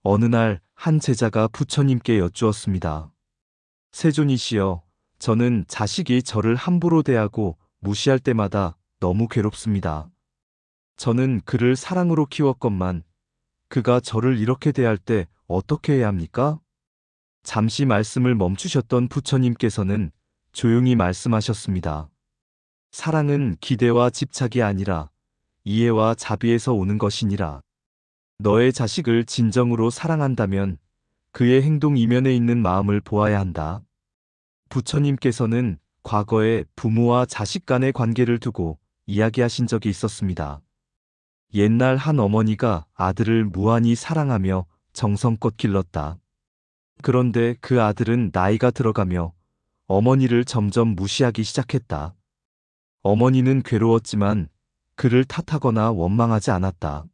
어느 날 한 제자가 부처님께 여쭈었습니다. 세존이시여, 저는 자식이 저를 함부로 대하고 무시할 때마다 너무 괴롭습니다. 저는 그를 사랑으로 키웠건만 그가 저를 이렇게 대할 때 어떻게 해야 합니까? 잠시 말씀을 멈추셨던 부처님께서는 조용히 말씀하셨습니다. 사랑은 기대와 집착이 아니라 이해와 자비에서 오는 것이니라. 너의 자식을 진정으로 사랑한다면 그의 행동 이면에 있는 마음을 보아야 한다. 부처님께서는 과거에 부모와 자식 간의 관계를 두고 이야기하신 적이 있었습니다. 옛날 한 어머니가 아들을 무한히 사랑하며 정성껏 길렀다. 그런데 그 아들은 나이가 들어가며 어머니를 점점 무시하기 시작했다. 어머니는 괴로웠지만 그를 탓하거나 원망하지 않았다.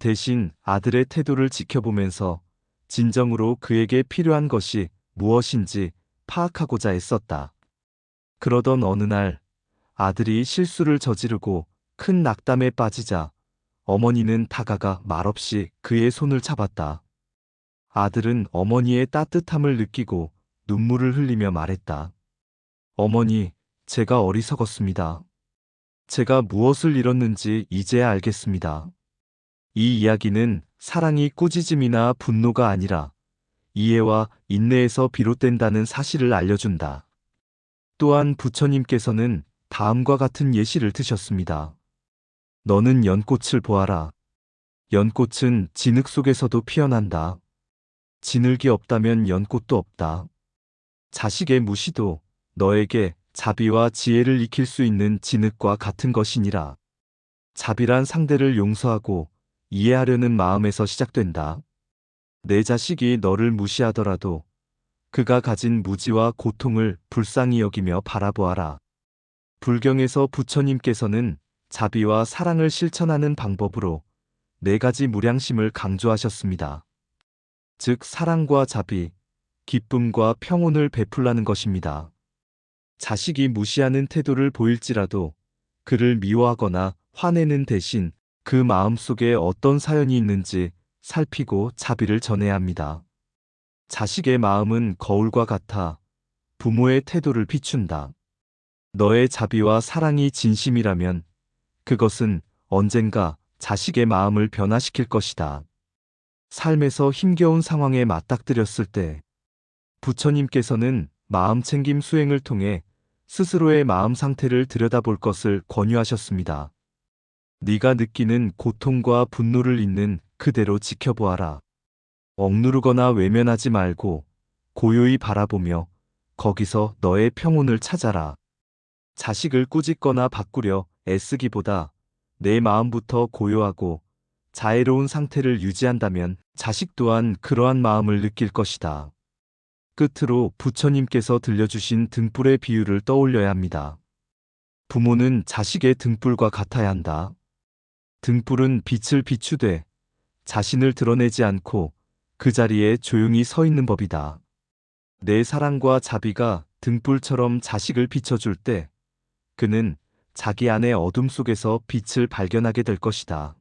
대신 아들의 태도를 지켜보면서 진정으로 그에게 필요한 것이 무엇인지 파악하고자 애썼다. 그러던 어느 날 아들이 실수를 저지르고 큰 낙담에 빠지자 어머니는 다가가 말없이 그의 손을 잡았다. 아들은 어머니의 따뜻함을 느끼고 눈물을 흘리며 말했다. 어머니, 제가 어리석었습니다. 제가 무엇을 잃었는지 이제야 알겠습니다. 이 이야기는 사랑이 꾸짖음이나 분노가 아니라 이해와 인내에서 비롯된다는 사실을 알려준다. 또한 부처님께서는 다음과 같은 예시를 드셨습니다. 너는 연꽃을 보아라. 연꽃은 진흙 속에서도 피어난다. 진흙이 없다면 연꽃도 없다. 자식의 무시도 너에게 자비와 지혜를 익힐 수 있는 진흙과 같은 것이니라. 자비란 상대를 용서하고 이해하려는 마음에서 시작된다. 내 자식이 너를 무시하더라도 그가 가진 무지와 고통을 불쌍히 여기며 바라보아라. 불경에서 부처님께서는 자비와 사랑을 실천하는 방법으로 4가지 무량심을 강조하셨습니다. 즉, 사랑과 자비, 기쁨과 평온을 베풀라는 것입니다. 자식이 무시하는 태도를 보일지라도 그를 미워하거나 화내는 대신 그 마음 속에 어떤 사연이 있는지 살피고 자비를 전해야 합니다. 자식의 마음은 거울과 같아 부모의 태도를 비춘다. 너의 자비와 사랑이 진심이라면 그것은 언젠가 자식의 마음을 변화시킬 것이다. 삶에서 힘겨운 상황에 맞닥뜨렸을 때 부처님께서는 마음챙김 수행을 통해 스스로의 마음 상태를 들여다볼 것을 권유하셨습니다. 네가 느끼는 고통과 분노를 있는 그대로 지켜보아라. 억누르거나 외면하지 말고 고요히 바라보며 거기서 너의 평온을 찾아라. 자식을 꾸짖거나 바꾸려 애쓰기보다 내 마음부터 고요하고 자애로운 상태를 유지한다면 자식 또한 그러한 마음을 느낄 것이다. 끝으로 부처님께서 들려주신 등불의 비유를 떠올려야 합니다. 부모는 자식의 등불과 같아야 한다. 등불은 빛을 비추되 자신을 드러내지 않고 그 자리에 조용히 서 있는 법이다. 내 사랑과 자비가 등불처럼 자식을 비춰줄 때 그는 자기 안의 어둠 속에서 빛을 발견하게 될 것이다.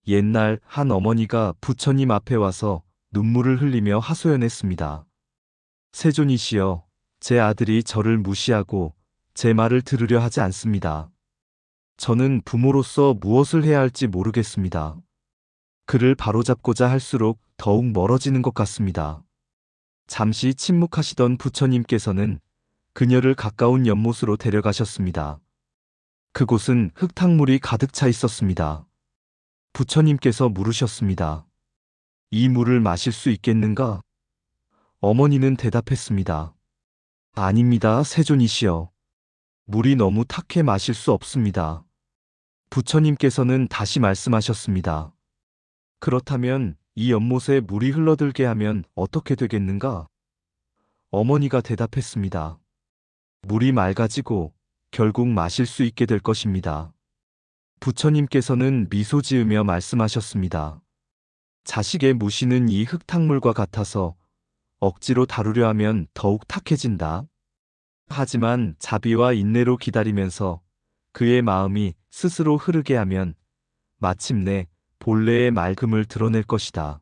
옛날 한 어머니가 부처님 앞에 와서 눈물을 흘리며 하소연했습니다. 세존이시여, 제 아들이 저를 무시하고 제 말을 들으려 하지 않습니다. 저는 부모로서 무엇을 해야 할지 모르겠습니다. 그를 바로잡고자 할수록 더욱 멀어지는 것 같습니다. 잠시 침묵하시던 부처님께서는 그녀를 가까운 연못으로 데려가셨습니다. 그곳은 흙탕물이 가득 차 있었습니다. 부처님께서 물으셨습니다. 이 물을 마실 수 있겠는가? 어머니는 대답했습니다. 아닙니다, 세존이시여. 물이 너무 탁해 마실 수 없습니다. 부처님께서는 다시 말씀하셨습니다. 그렇다면 이 연못에 물이 흘러들게 하면 어떻게 되겠는가? 어머니가 대답했습니다. 물이 맑아지고 결국 마실 수 있게 될 것입니다. 부처님께서는 미소 지으며 말씀하셨습니다. 자식의 무시는 이 흙탕물과 같아서 억지로 다루려 하면 더욱 탁해진다. 하지만 자비와 인내로 기다리면서 그의 마음이 스스로 흐르게 하면 마침내 본래의 맑음을 드러낼 것이다.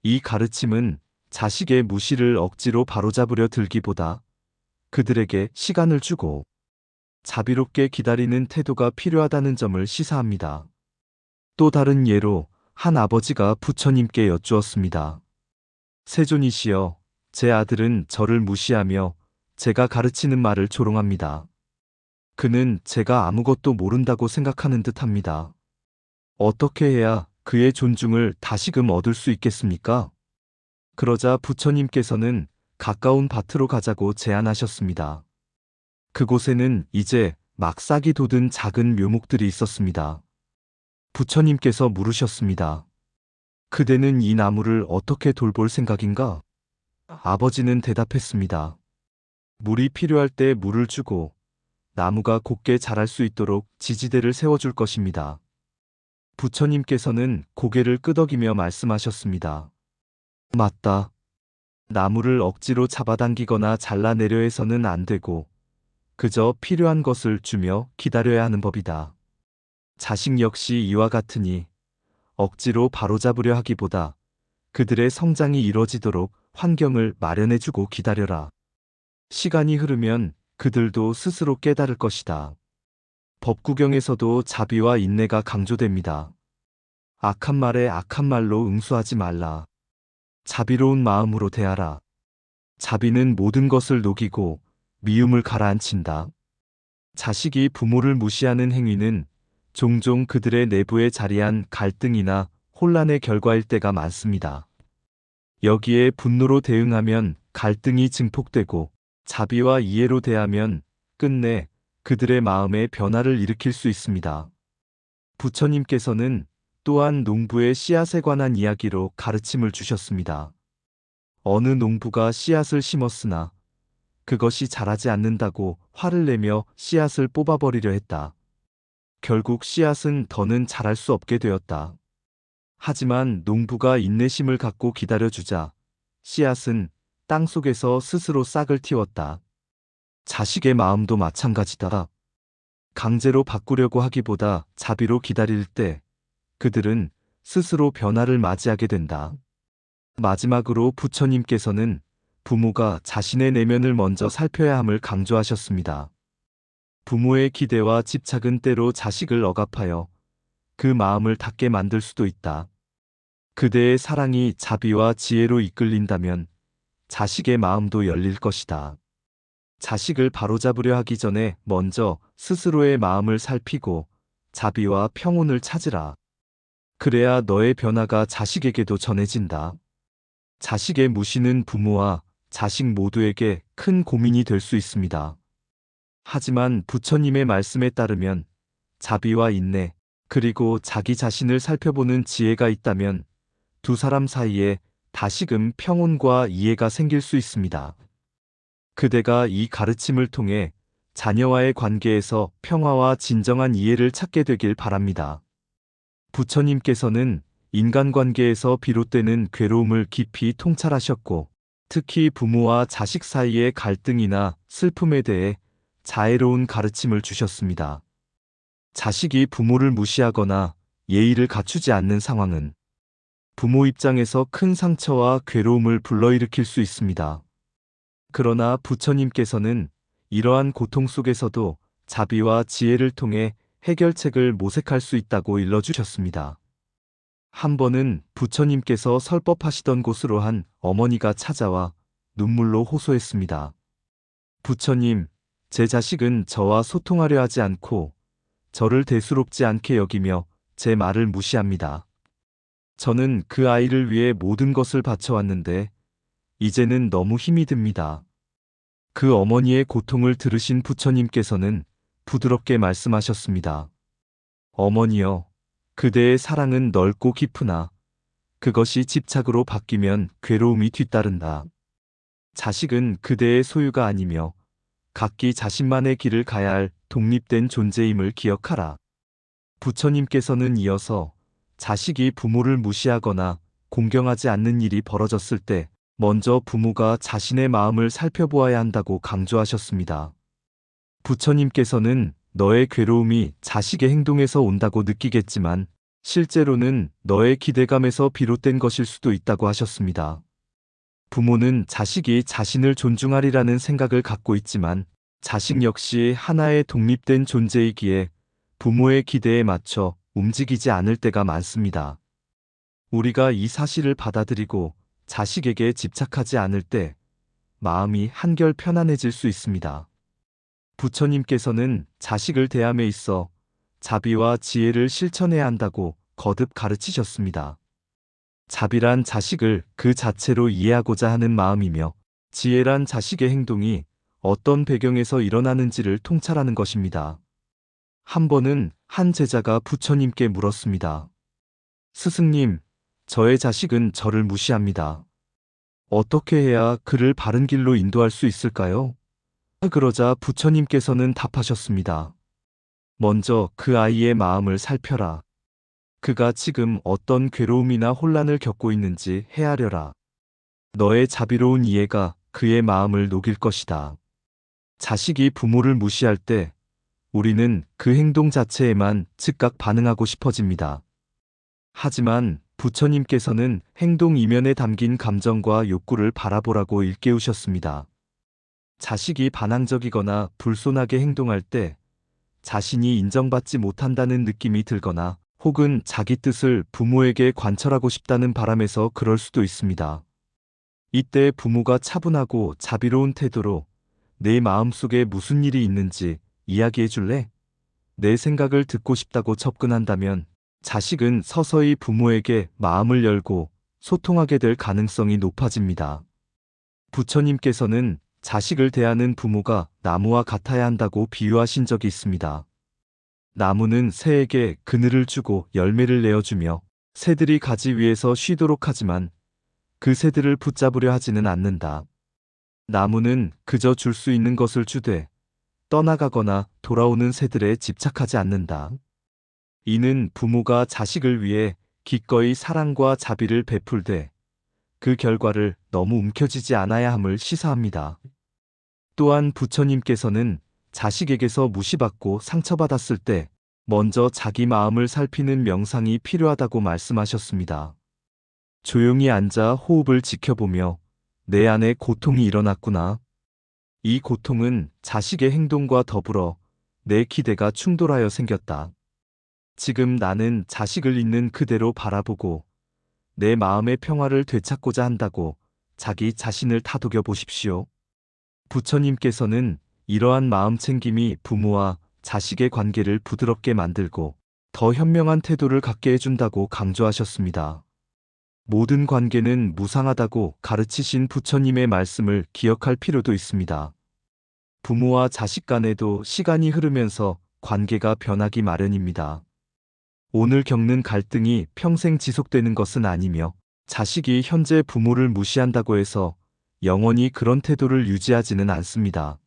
이 가르침은 자식의 무시를 억지로 바로잡으려 들기보다 그들에게 시간을 주고 자비롭게 기다리는 태도가 필요하다는 점을 시사합니다. 또 다른 예로 한 아버지가 부처님께 여쭈었습니다. 세존이시여, 제 아들은 저를 무시하며 제가 가르치는 말을 조롱합니다. 그는 제가 아무것도 모른다고 생각하는 듯합니다. 어떻게 해야 그의 존중을 다시금 얻을 수 있겠습니까? 그러자 부처님께서는 가까운 밭으로 가자고 제안하셨습니다. 그곳에는 이제 막 싹이 돋은 작은 묘목들이 있었습니다. 부처님께서 물으셨습니다. 그대는 이 나무를 어떻게 돌볼 생각인가? 아버지는 대답했습니다. 물이 필요할 때 물을 주고 나무가 곧게 자랄 수 있도록 지지대를 세워줄 것입니다. 부처님께서는 고개를 끄덕이며 말씀하셨습니다. 맞다. 나무를 억지로 잡아당기거나 잘라내려 해서는 안 되고 그저 필요한 것을 주며 기다려야 하는 법이다. 자식 역시 이와 같으니 억지로 바로잡으려 하기보다 그들의 성장이 이뤄지도록 환경을 마련해주고 기다려라. 시간이 흐르면 그들도 스스로 깨달을 것이다. 법구경에서도 자비와 인내가 강조됩니다. 악한 말에 악한 말로 응수하지 말라. 자비로운 마음으로 대하라. 자비는 모든 것을 녹이고 미움을 가라앉힌다. 자식이 부모를 무시하는 행위는 종종 그들의 내부에 자리한 갈등이나 혼란의 결과일 때가 많습니다. 여기에 분노로 대응하면 갈등이 증폭되고 자비와 이해로 대하면 끝내 그들의 마음에 변화를 일으킬 수 있습니다. 부처님께서는 또한 농부의 씨앗에 관한 이야기로 가르침을 주셨습니다. 어느 농부가 씨앗을 심었으나 그것이 자라지 않는다고 화를 내며 씨앗을 뽑아버리려 했다. 결국 씨앗은 더는 자랄 수 없게 되었다. 하지만 농부가 인내심을 갖고 기다려주자 씨앗은 땅 속에서 스스로 싹을 틔웠다. 자식의 마음도 마찬가지다. 강제로 바꾸려고 하기보다 자비로 기다릴 때 그들은 스스로 변화를 맞이하게 된다. 마지막으로 부처님께서는 부모가 자신의 내면을 먼저 살펴야 함을 강조하셨습니다. 부모의 기대와 집착은 때로 자식을 억압하여 그 마음을 닫게 만들 수도 있다. 그대의 사랑이 자비와 지혜로 이끌린다면 자식의 마음도 열릴 것이다. 자식을 바로잡으려 하기 전에 먼저 스스로의 마음을 살피고 자비와 평온을 찾으라. 그래야 너의 변화가 자식에게도 전해진다. 자식의 무시는 부모와 자식 모두에게 큰 고민이 될 수 있습니다. 하지만 부처님의 말씀에 따르면 자비와 인내, 그리고 자기 자신을 살펴보는 지혜가 있다면 두 사람 사이에 다시금 평온과 이해가 생길 수 있습니다. 그대가 이 가르침을 통해 자녀와의 관계에서 평화와 진정한 이해를 찾게 되길 바랍니다. 부처님께서는 인간관계에서 비롯되는 괴로움을 깊이 통찰하셨고, 특히 부모와 자식 사이의 갈등이나 슬픔에 대해 자애로운 가르침을 주셨습니다. 자식이 부모를 무시하거나 예의를 갖추지 않는 상황은 부모 입장에서 큰 상처와 괴로움을 불러일으킬 수 있습니다. 그러나 부처님께서는 이러한 고통 속에서도 자비와 지혜를 통해 해결책을 모색할 수 있다고 일러주셨습니다. 한 번은 부처님께서 설법하시던 곳으로 한 어머니가 찾아와 눈물로 호소했습니다. 부처님, 제 자식은 저와 소통하려 하지 않고 저를 대수롭지 않게 여기며 제 말을 무시합니다. 저는 그 아이를 위해 모든 것을 바쳐왔는데 이제는 너무 힘이 듭니다. 그 어머니의 고통을 들으신 부처님께서는 부드럽게 말씀하셨습니다. 어머니여, 그대의 사랑은 넓고 깊으나 그것이 집착으로 바뀌면 괴로움이 뒤따른다. 자식은 그대의 소유가 아니며 각기 자신만의 길을 가야 할 독립된 존재임을 기억하라. 부처님께서는 이어서 자식이 부모를 무시하거나 공경하지 않는 일이 벌어졌을 때 먼저 부모가 자신의 마음을 살펴보아야 한다고 강조하셨습니다. 부처님께서는 너의 괴로움이 자식의 행동에서 온다고 느끼겠지만 실제로는 너의 기대감에서 비롯된 것일 수도 있다고 하셨습니다. 부모는 자식이 자신을 존중하리라는 생각을 갖고 있지만 자식 역시 하나의 독립된 존재이기에 부모의 기대에 맞춰 움직이지 않을 때가 많습니다. 우리가 이 사실을 받아들이고 자식에게 집착하지 않을 때 마음이 한결 편안해질 수 있습니다. 부처님께서는 자식을 대함에 있어 자비와 지혜를 실천해야 한다고 거듭 가르치셨습니다. 자비란 자식을 그 자체로 이해하고자 하는 마음이며 지혜란 자식의 행동이 어떤 배경에서 일어나는지를 통찰하는 것입니다. 한 번은 한 제자가 부처님께 물었습니다. 스승님, 저의 자식은 저를 무시합니다. 어떻게 해야 그를 바른 길로 인도할 수 있을까요? 그러자 부처님께서는 답하셨습니다. 먼저 그 아이의 마음을 살펴라. 그가 지금 어떤 괴로움이나 혼란을 겪고 있는지 헤아려라. 너의 자비로운 이해가 그의 마음을 녹일 것이다. 자식이 부모를 무시할 때 우리는 그 행동 자체에만 즉각 반응하고 싶어집니다. 하지만 부처님께서는 행동 이면에 담긴 감정과 욕구를 바라보라고 일깨우셨습니다. 자식이 반항적이거나 불손하게 행동할 때 자신이 인정받지 못한다는 느낌이 들거나 혹은 자기 뜻을 부모에게 관철하고 싶다는 바람에서 그럴 수도 있습니다. 이때 부모가 차분하고 자비로운 태도로 내 마음속에 무슨 일이 있는지 이야기해 줄래? 내 생각을 듣고 싶다고 접근한다면 자식은 서서히 부모에게 마음을 열고 소통하게 될 가능성이 높아집니다. 부처님께서는 자식을 대하는 부모가 나무와 같아야 한다고 비유하신 적이 있습니다. 나무는 새에게 그늘을 주고 열매를 내어주며 새들이 가지 위에서 쉬도록 하지만 그 새들을 붙잡으려 하지는 않는다. 나무는 그저 줄 수 있는 것을 주되 떠나가거나 돌아오는 새들에 집착하지 않는다. 이는 부모가 자식을 위해 기꺼이 사랑과 자비를 베풀되 그 결과를 너무 움켜쥐지 않아야 함을 시사합니다. 또한 부처님께서는 자식에게서 무시받고 상처받았을 때 먼저 자기 마음을 살피는 명상이 필요하다고 말씀하셨습니다. 조용히 앉아 호흡을 지켜보며 내 안에 고통이 일어났구나. 이 고통은 자식의 행동과 더불어 내 기대가 충돌하여 생겼다. 지금 나는 자식을 있는 그대로 바라보고 내 마음의 평화를 되찾고자 한다고 자기 자신을 다독여 보십시오. 부처님께서는 이러한 마음 챙김이 부모와 자식의 관계를 부드럽게 만들고 더 현명한 태도를 갖게 해준다고 강조하셨습니다. 모든 관계는 무상하다고 가르치신 부처님의 말씀을 기억할 필요도 있습니다. 부모와 자식 간에도 시간이 흐르면서 관계가 변하기 마련입니다. 오늘 겪는 갈등이 평생 지속되는 것은 아니며 자식이 현재 부모를 무시한다고 해서 영원히 그런 태도를 유지하지는 않습니다.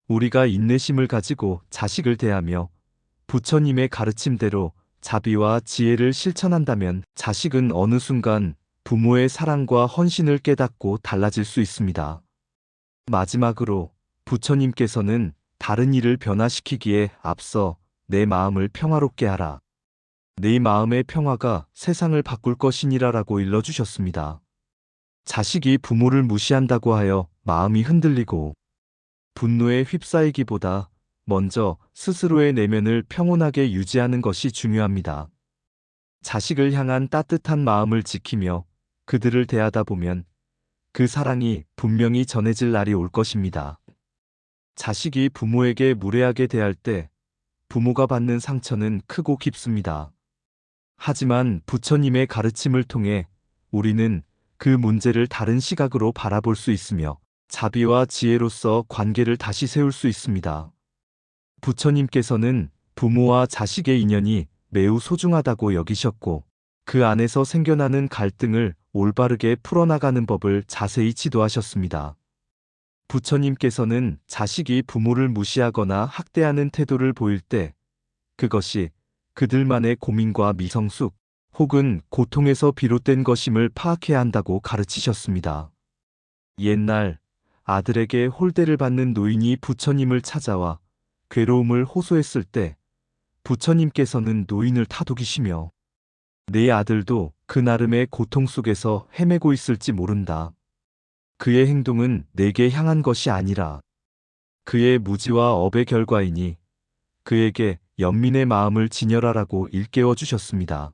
우리가 인내심을 가지고 자식을 대하며 부처님의 가르침대로 자비와 지혜를 실천한다면 자식은 어느 순간 부모의 사랑과 헌신을 깨닫고 달라질 수 있습니다. 마지막으로 부처님께서는 다른 일을 변화시키기에 앞서 내 마음을 평화롭게 하라. 네 마음의 평화가 세상을 바꿀 것이니라라고 일러주셨습니다. 자식이 부모를 무시한다고 하여 마음이 흔들리고 분노에 휩싸이기보다 먼저 스스로의 내면을 평온하게 유지하는 것이 중요합니다. 자식을 향한 따뜻한 마음을 지키며 그들을 대하다 보면 그 사랑이 분명히 전해질 날이 올 것입니다. 자식이 부모에게 무례하게 대할 때 부모가 받는 상처는 크고 깊습니다. 하지만 부처님의 가르침을 통해 우리는 그 문제를 다른 시각으로 바라볼 수 있으며 자비와 지혜로서 관계를 다시 세울 수 있습니다. 부처님께서는 부모와 자식의 인연이 매우 소중하다고 여기셨고 그 안에서 생겨나는 갈등을 올바르게 풀어나가는 법을 자세히 지도하셨습니다. 부처님께서는 자식이 부모를 무시하거나 학대하는 태도를 보일 때 그것이 그들만의 고민과 미성숙 혹은 고통에서 비롯된 것임을 파악해야 한다고 가르치셨습니다. 옛날 아들에게 홀대를 받는 노인이 부처님을 찾아와 괴로움을 호소했을 때 부처님께서는 노인을 다독이시며 네 아들도 그 나름의 고통 속에서 헤매고 있을지 모른다. 그의 행동은 내게 향한 것이 아니라 그의 무지와 업의 결과이니 그에게 연민의 마음을 진열하라고 일깨워 주셨습니다.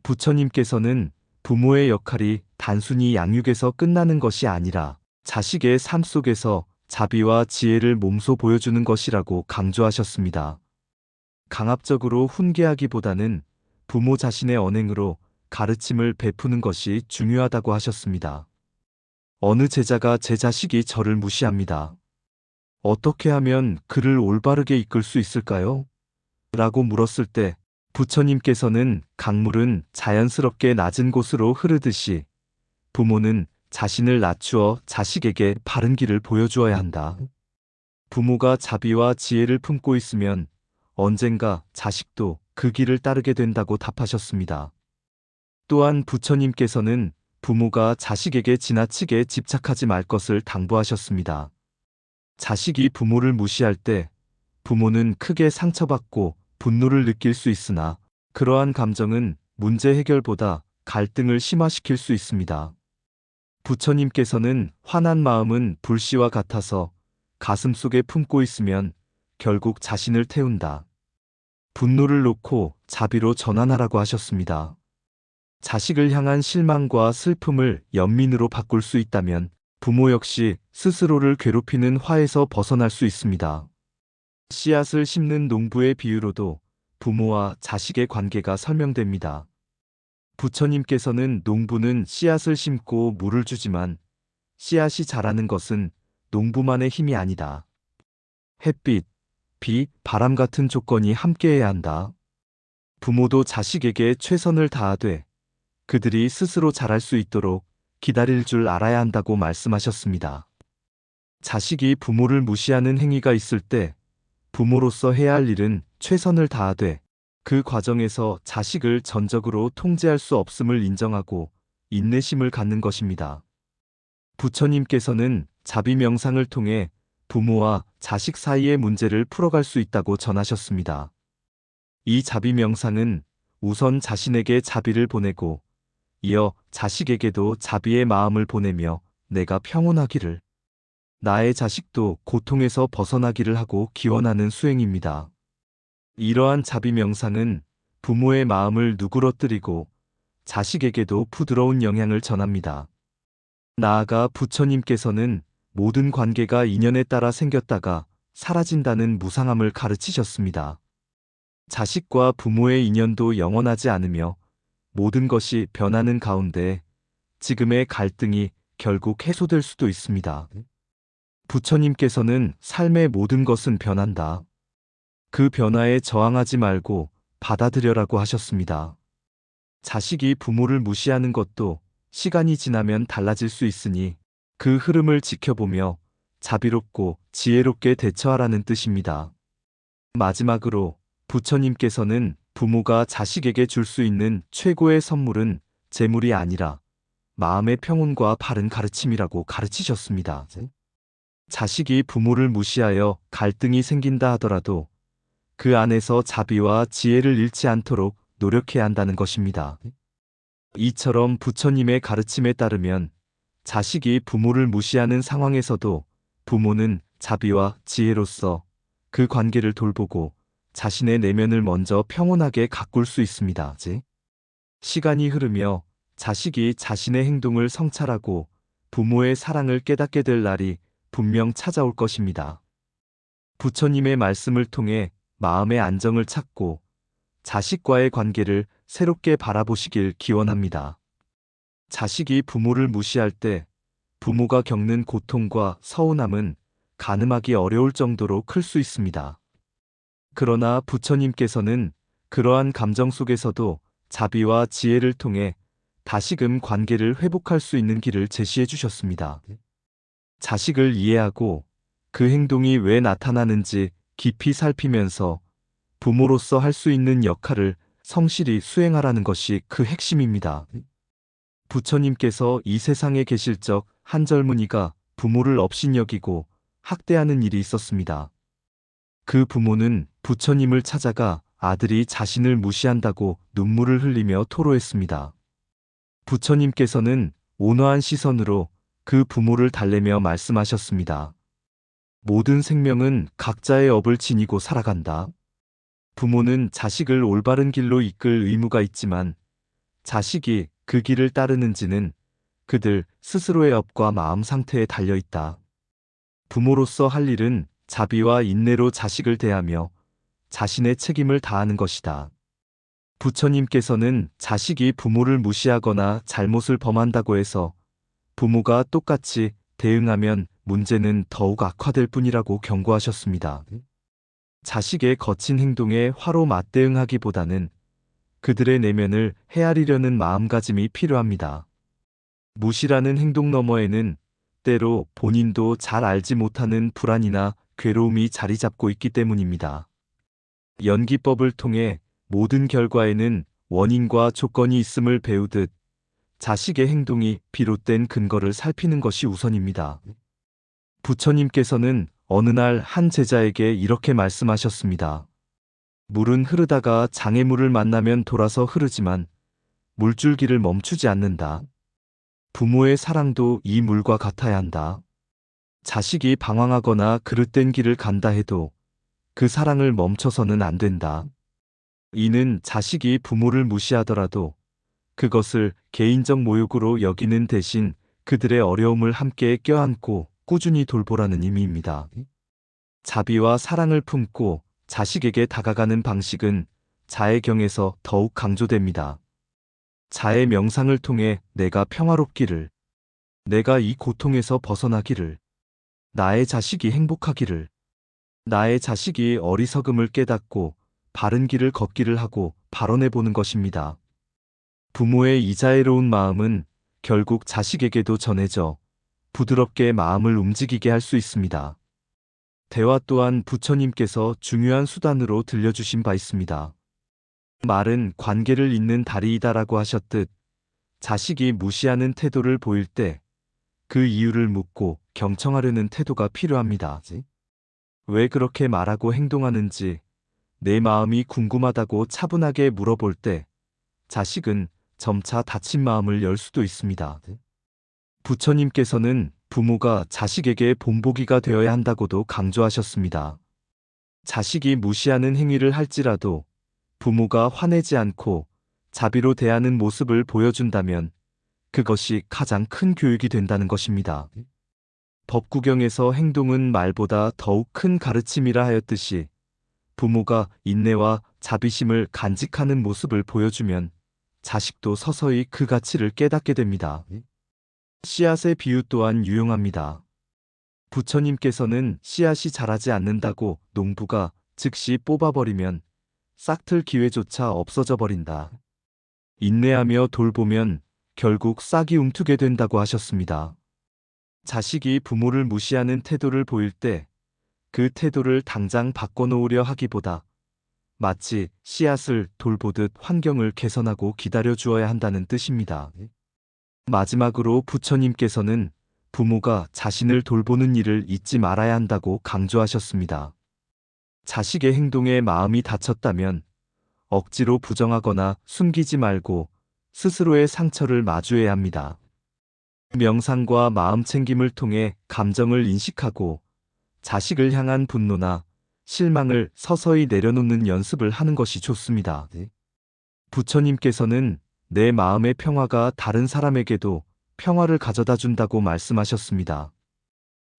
부처님께서는 부모의 역할이 단순히 양육에서 끝나는 것이 아니라 자식의 삶 속에서 자비와 지혜를 몸소 보여주는 것이라고 강조하셨습니다. 강압적으로 훈계하기보다는 부모 자신의 언행으로 가르침을 베푸는 것이 중요하다고 하셨습니다. 어느 제자가 제 자식이 저를 무시합니다. 어떻게 하면 그를 올바르게 이끌 수 있을까요? 라고 물었을 때 부처님께서는 강물은 자연스럽게 낮은 곳으로 흐르듯이 부모는 자신을 낮추어 자식에게 바른 길을 보여주어야 한다. 부모가 자비와 지혜를 품고 있으면 언젠가 자식도 그 길을 따르게 된다고 답하셨습니다. 또한 부처님께서는 부모가 자식에게 지나치게 집착하지 말 것을 당부하셨습니다. 자식이 부모를 무시할 때 부모는 크게 상처받고 분노를 느낄 수 있으나 그러한 감정은 문제 해결보다 갈등을 심화시킬 수 있습니다. 부처님께서는 화난 마음은 불씨와 같아서 가슴속에 품고 있으면 결국 자신을 태운다. 분노를 놓고 자비로 전환하라고 하셨습니다. 자식을 향한 실망과 슬픔을 연민으로 바꿀 수 있다면 부모 역시 스스로를 괴롭히는 화에서 벗어날 수 있습니다. 씨앗을 심는 농부의 비유로도 부모와 자식의 관계가 설명됩니다. 부처님께서는 농부는 씨앗을 심고 물을 주지만 씨앗이 자라는 것은 농부만의 힘이 아니다. 햇빛, 비, 바람 같은 조건이 함께해야 한다. 부모도 자식에게 최선을 다하되 그들이 스스로 자랄 수 있도록 기다릴 줄 알아야 한다고 말씀하셨습니다. 자식이 부모를 무시하는 행위가 있을 때 부모로서 해야 할 일은 최선을 다하되 그 과정에서 자식을 전적으로 통제할 수 없음을 인정하고 인내심을 갖는 것입니다. 부처님께서는 자비 명상을 통해 부모와 자식 사이의 문제를 풀어갈 수 있다고 전하셨습니다. 이 자비 명상은 우선 자신에게 자비를 보내고 이어 자식에게도 자비의 마음을 보내며 내가 평온하기를, 나의 자식도 고통에서 벗어나기를 하고 기원하는 수행입니다. 이러한 자비 명상은 부모의 마음을 누그러뜨리고 자식에게도 부드러운 영향을 전합니다. 나아가 부처님께서는 모든 관계가 인연에 따라 생겼다가 사라진다는 무상함을 가르치셨습니다. 자식과 부모의 인연도 영원하지 않으며 모든 것이 변하는 가운데 지금의 갈등이 결국 해소될 수도 있습니다. 부처님께서는 삶의 모든 것은 변한다. 그 변화에 저항하지 말고 받아들여라고 하셨습니다. 자식이 부모를 무시하는 것도 시간이 지나면 달라질 수 있으니 그 흐름을 지켜보며 자비롭고 지혜롭게 대처하라는 뜻입니다. 마지막으로 부처님께서는 부모가 자식에게 줄 수 있는 최고의 선물은 재물이 아니라 마음의 평온과 바른 가르침이라고 가르치셨습니다. 자식이 부모를 무시하여 갈등이 생긴다 하더라도 그 안에서 자비와 지혜를 잃지 않도록 노력해야 한다는 것입니다. 이처럼 부처님의 가르침에 따르면 자식이 부모를 무시하는 상황에서도 부모는 자비와 지혜로서 그 관계를 돌보고 자신의 내면을 먼저 평온하게 가꿀 수 있습니다. 시간이 흐르며 자식이 자신의 행동을 성찰하고 부모의 사랑을 깨닫게 될 날이 분명 찾아올 것입니다. 부처님의 말씀을 통해 마음의 안정을 찾고 자식과의 관계를 새롭게 바라보시길 기원합니다. 자식이 부모를 무시할 때 부모가 겪는 고통과 서운함은 가늠하기 어려울 정도로 클 수 있습니다. 그러나 부처님께서는 그러한 감정 속에서도 자비와 지혜를 통해 다시금 관계를 회복할 수 있는 길을 제시해 주셨습니다. 자식을 이해하고 그 행동이 왜 나타나는지 깊이 살피면서 부모로서 할 수 있는 역할을 성실히 수행하라는 것이 그 핵심입니다. 부처님께서 이 세상에 계실 적 한 젊은이가 부모를 업신여기고 학대하는 일이 있었습니다. 그 부모는 부처님을 찾아가 아들이 자신을 무시한다고 눈물을 흘리며 토로했습니다. 부처님께서는 온화한 시선으로 그 부모를 달래며 말씀하셨습니다. 모든 생명은 각자의 업을 지니고 살아간다. 부모는 자식을 올바른 길로 이끌 의무가 있지만 자식이 그 길을 따르는지는 그들 스스로의 업과 마음 상태에 달려 있다. 부모로서 할 일은 자비와 인내로 자식을 대하며 자신의 책임을 다하는 것이다. 부처님께서는 자식이 부모를 무시하거나 잘못을 범한다고 해서 부모가 똑같이 대응하면 문제는 더욱 악화될 뿐이라고 경고하셨습니다. 자식의 거친 행동에 화로 맞대응하기보다는 그들의 내면을 헤아리려는 마음가짐이 필요합니다. 무시라는 행동 너머에는 때로 본인도 잘 알지 못하는 불안이나 괴로움이 자리 잡고 있기 때문입니다. 연기법을 통해 모든 결과에는 원인과 조건이 있음을 배우듯 자식의 행동이 비롯된 근거를 살피는 것이 우선입니다. 부처님께서는 어느 날 한 제자에게 이렇게 말씀하셨습니다. 물은 흐르다가 장애물을 만나면 돌아서 흐르지만 물줄기를 멈추지 않는다. 부모의 사랑도 이 물과 같아야 한다. 자식이 방황하거나 그릇된 길을 간다 해도 그 사랑을 멈춰서는 안 된다. 이는 자식이 부모를 무시하더라도 그것을 개인적 모욕으로 여기는 대신 그들의 어려움을 함께 껴안고 꾸준히 돌보라는 의미입니다. 자비와 사랑을 품고 자식에게 다가가는 방식은 자애경에서 더욱 강조됩니다. 자애 명상을 통해 내가 평화롭기를, 내가 이 고통에서 벗어나기를, 나의 자식이 행복하기를, 나의 자식이 어리석음을 깨닫고 바른 길을 걷기를 하고 발언해보는 것입니다. 부모의 이 자애로운 마음은 결국 자식에게도 전해져 부드럽게 마음을 움직이게 할 수 있습니다. 대화 또한 부처님께서 중요한 수단으로 들려주신 바 있습니다. 말은 관계를 잇는 다리이다라고 하셨듯 자식이 무시하는 태도를 보일 때 그 이유를 묻고 경청하려는 태도가 필요합니다. 왜 그렇게 말하고 행동하는지 내 마음이 궁금하다고 차분하게 물어볼 때 자식은 점차 닫힌 마음을 열 수도 있습니다. 부처님께서는 부모가 자식에게 본보기가 되어야 한다고도 강조하셨습니다. 자식이 무시하는 행위를 할지라도 부모가 화내지 않고 자비로 대하는 모습을 보여준다면 그것이 가장 큰 교육이 된다는 것입니다. 법구경에서 행동은 말보다 더욱 큰 가르침이라 하였듯이 부모가 인내와 자비심을 간직하는 모습을 보여주면 자식도 서서히 그 가치를 깨닫게 됩니다. 씨앗의 비유 또한 유용합니다. 부처님께서는 씨앗이 자라지 않는다고 농부가 즉시 뽑아버리면 싹틀 기회조차 없어져 버린다. 인내하며 돌보면 결국 싹이 움트게 된다고 하셨습니다. 자식이 부모를 무시하는 태도를 보일 때 그 태도를 당장 바꿔놓으려 하기보다 마치 씨앗을 돌보듯 환경을 개선하고 기다려 주어야 한다는 뜻입니다. 마지막으로 부처님께서는 부모가 자신을 돌보는 일을 잊지 말아야 한다고 강조하셨습니다. 자식의 행동에 마음이 다쳤다면 억지로 부정하거나 숨기지 말고 스스로의 상처를 마주해야 합니다. 명상과 마음 챙김을 통해 감정을 인식하고 자식을 향한 분노나 실망을 서서히 내려놓는 연습을 하는 것이 좋습니다. 부처님께서는 내 마음의 평화가 다른 사람에게도 평화를 가져다 준다고 말씀하셨습니다.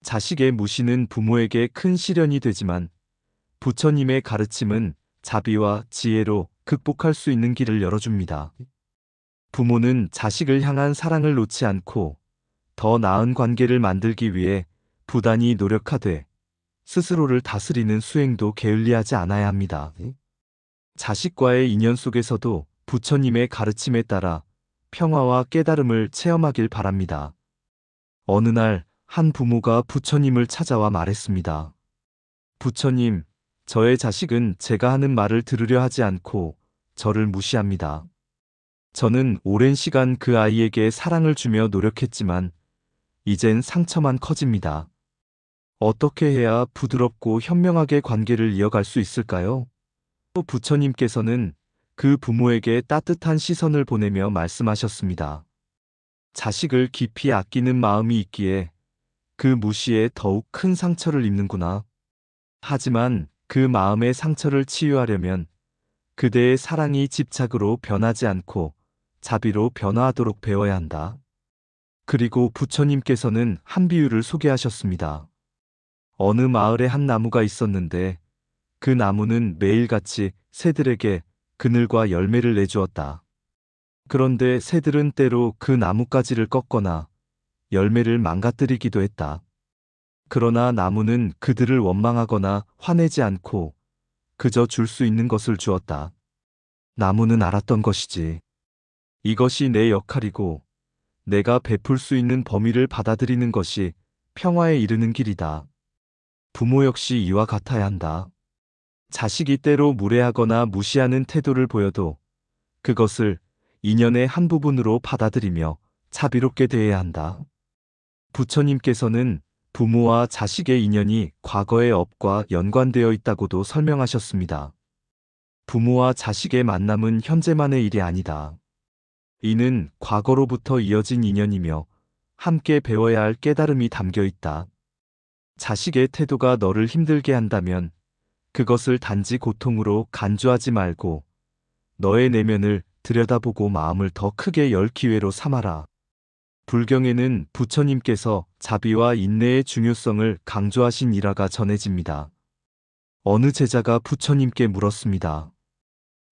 자식의 무시는 부모에게 큰 시련이 되지만 부처님의 가르침은 자비와 지혜로 극복할 수 있는 길을 열어줍니다. 부모는 자식을 향한 사랑을 놓지 않고 더 나은 관계를 만들기 위해 부단히 노력하되 스스로를 다스리는 수행도 게을리하지 않아야 합니다. 자식과의 인연 속에서도 부처님의 가르침에 따라 평화와 깨달음을 체험하길 바랍니다. 어느 날 한 부모가 부처님을 찾아와 말했습니다. 부처님, 저의 자식은 제가 하는 말을 들으려 하지 않고 저를 무시합니다. 저는 오랜 시간 그 아이에게 사랑을 주며 노력했지만 이젠 상처만 커집니다. 어떻게 해야 부드럽고 현명하게 관계를 이어갈 수 있을까요? 또 부처님께서는 그 부모에게 따뜻한 시선을 보내며 말씀하셨습니다. 자식을 깊이 아끼는 마음이 있기에 그 무시에 더욱 큰 상처를 입는구나. 하지만 그 마음의 상처를 치유하려면 그대의 사랑이 집착으로 변하지 않고 자비로 변화하도록 배워야 한다. 그리고 부처님께서는 한 비유를 소개하셨습니다. 어느 마을에 한 나무가 있었는데 그 나무는 매일같이 새들에게 그늘과 열매를 내주었다. 그런데 새들은 때로 그 나뭇가지를 꺾거나 열매를 망가뜨리기도 했다. 그러나 나무는 그들을 원망하거나 화내지 않고 그저 줄 수 있는 것을 주었다. 나무는 알았던 것이지. 이것이 내 역할이고 내가 베풀 수 있는 범위를 받아들이는 것이 평화에 이르는 길이다. 부모 역시 이와 같아야 한다. 자식이 때로 무례하거나 무시하는 태도를 보여도 그것을 인연의 한 부분으로 받아들이며 자비롭게 대해야 한다. 부처님께서는 부모와 자식의 인연이 과거의 업과 연관되어 있다고도 설명하셨습니다. 부모와 자식의 만남은 현재만의 일이 아니다. 이는 과거로부터 이어진 인연이며 함께 배워야 할 깨달음이 담겨 있다. 자식의 태도가 너를 힘들게 한다면 그것을 단지 고통으로 간주하지 말고 너의 내면을 들여다보고 마음을 더 크게 열 기회로 삼아라. 불경에는 부처님께서 자비와 인내의 중요성을 강조하신 일화가 전해집니다. 어느 제자가 부처님께 물었습니다.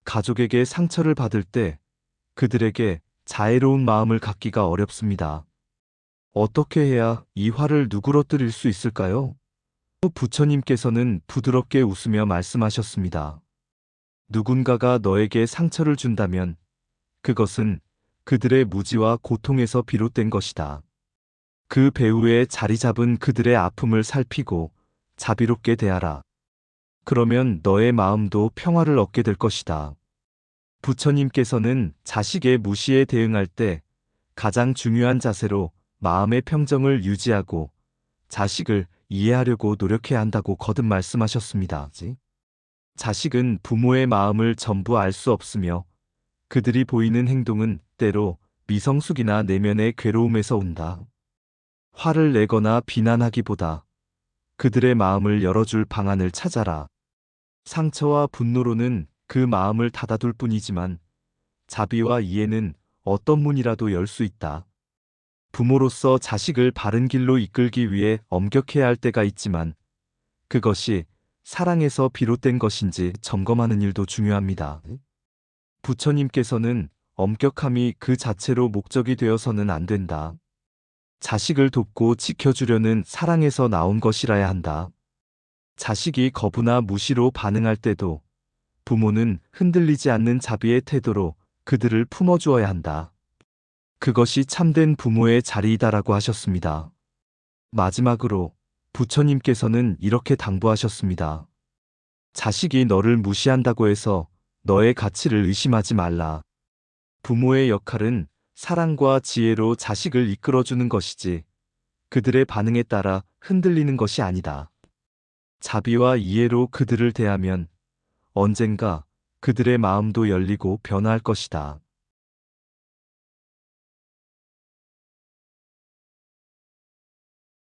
가족에게 상처를 받을 때 그들에게 자애로운 마음을 갖기가 어렵습니다. 어떻게 해야 이 화를 누그러뜨릴 수 있을까요? 부처님께서는 부드럽게 웃으며 말씀하셨습니다. 누군가가 너에게 상처를 준다면 그것은 그들의 무지와 고통에서 비롯된 것이다. 그 배후에 자리 잡은 그들의 아픔을 살피고 자비롭게 대하라. 그러면 너의 마음도 평화를 얻게 될 것이다. 부처님께서는 자식의 무시에 대응할 때 가장 중요한 자세로 마음의 평정을 유지하고 자식을 이해하려고 노력해야 한다고 거듭 말씀하셨습니다. 자식은 부모의 마음을 전부 알 수 없으며 그들이 보이는 행동은 때로 미성숙이나 내면의 괴로움에서 온다. 화를 내거나 비난하기보다 그들의 마음을 열어줄 방안을 찾아라. 상처와 분노로는 그 마음을 닫아둘 뿐이지만 자비와 이해는 어떤 문이라도 열 수 있다. 부모로서 자식을 바른 길로 이끌기 위해 엄격해야 할 때가 있지만 그것이 사랑에서 비롯된 것인지 점검하는 일도 중요합니다. 부처님께서는 엄격함이 그 자체로 목적이 되어서는 안 된다. 자식을 돕고 지켜주려는 사랑에서 나온 것이라야 한다. 자식이 거부나 무시로 반응할 때도 부모는 흔들리지 않는 자비의 태도로 그들을 품어주어야 한다. 그것이 참된 부모의 자리이다라고 하셨습니다. 마지막으로 부처님께서는 이렇게 당부하셨습니다. 자식이 너를 무시한다고 해서 너의 가치를 의심하지 말라. 부모의 역할은 사랑과 지혜로 자식을 이끌어주는 것이지 그들의 반응에 따라 흔들리는 것이 아니다. 자비와 이해로 그들을 대하면 언젠가 그들의 마음도 열리고 변화할 것이다.